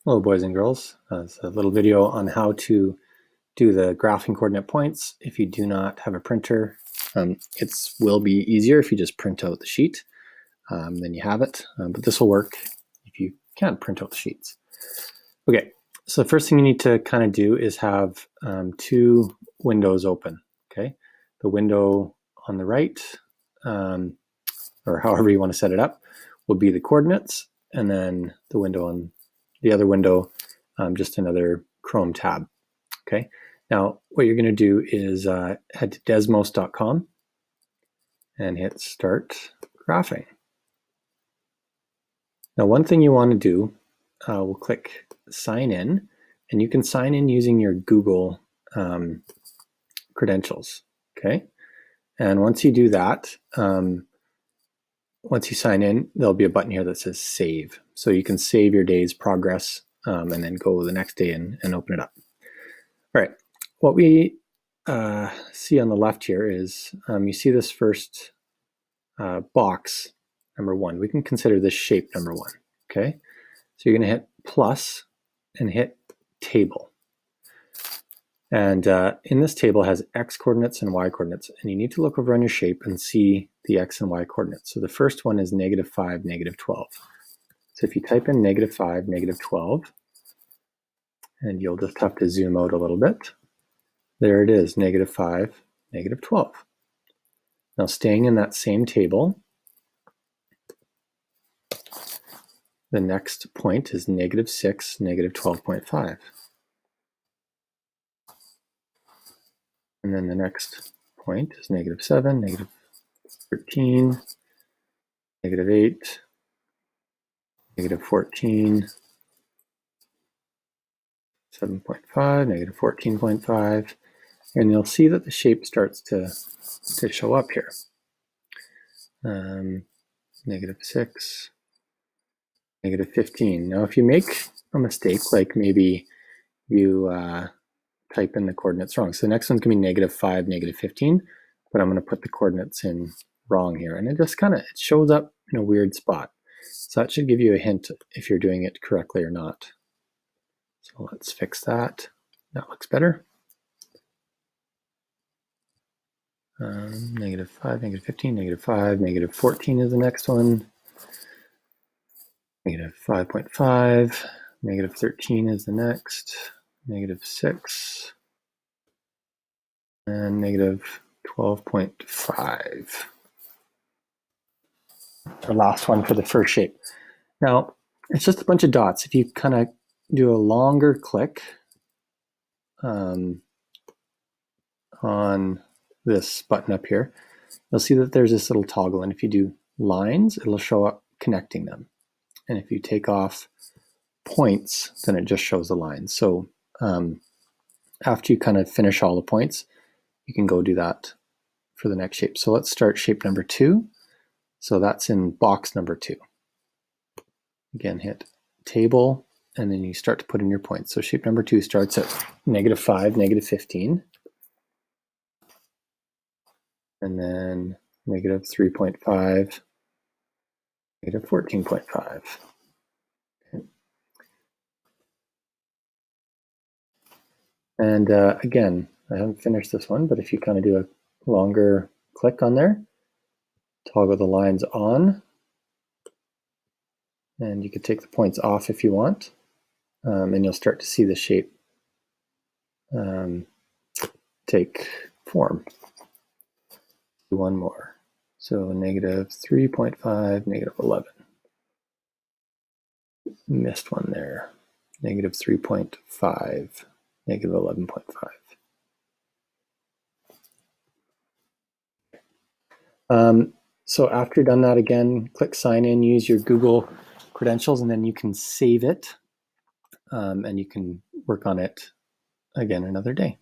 Hello boys and girls, it's a little video on how to do the graphing coordinate points. If you do not have a printer, it will be easier if you just print out the sheet, then you have it, but this will work if you can't print out the sheets. Okay, so the first thing you need to kind of do is have two windows open, okay? The window on the right, or however you want to set it up, will be the coordinates, and then the window on the other window, just another Chrome tab. Okay. Now, what you're going to do is head to desmos.com and hit Start Graphing. Now, one thing you want to do, we'll click Sign In, and you can sign in using your Google credentials. Okay. And once you do that, once you sign in, there'll be a button here that says Save. So you can save your day's progress and then go the next day and open it up. All right, what we see on the left here is you see this first box, number one. We can consider this shape number one, okay? So you're gonna hit plus and hit table. And in this table it has X coordinates and Y coordinates, and you need to look over on your shape and see the X and Y coordinates. So the first one is -5, -12. So if you type in -5, -12, and you'll just have to zoom out a little bit, there it is, -5, -12. Now staying in that same table, the next point is -6, -12.5. And then the next point is -7, -13, -8, -14, 7.5, -14.5, and you'll see that the shape starts to show up here. -6, -15. Now, if you make a mistake, like maybe you type in the coordinates wrong, so the next one's gonna be -5, -15, but I'm gonna put the coordinates in wrong here, and it just kind of shows up in a weird spot. So that should give you a hint if you're doing it correctly or not. So let's fix that. That looks better. -5, -15, -5, -14 is the next one. -5.5, -13 is the next, -6, and -12.5. The last one for the first shape. Now, it's just a bunch of dots. If you kind of do a longer click on this button up here, you'll see that there's this little toggle, and if you do lines, it'll show up connecting them. And if you take off points, then it just shows the lines. So after you kind of finish all the points, you can go do that for the next shape. So let's start shape number 2. So that's in box number 2. Again, hit table, and then you start to put in your points. So shape number 2 starts at -5, -15, and then -3.5, -14.5. Okay. And again, I haven't finished this one, but if you kind of do a longer click on there, toggle the lines on, and you could take the points off if you want, and you'll start to see the shape take form. Do one more. So -3.5, -11. Missed one there. -3.5, -11.5. So after you've done that, again, click sign in, use your Google credentials, and then you can save it, and you can work on it again another day.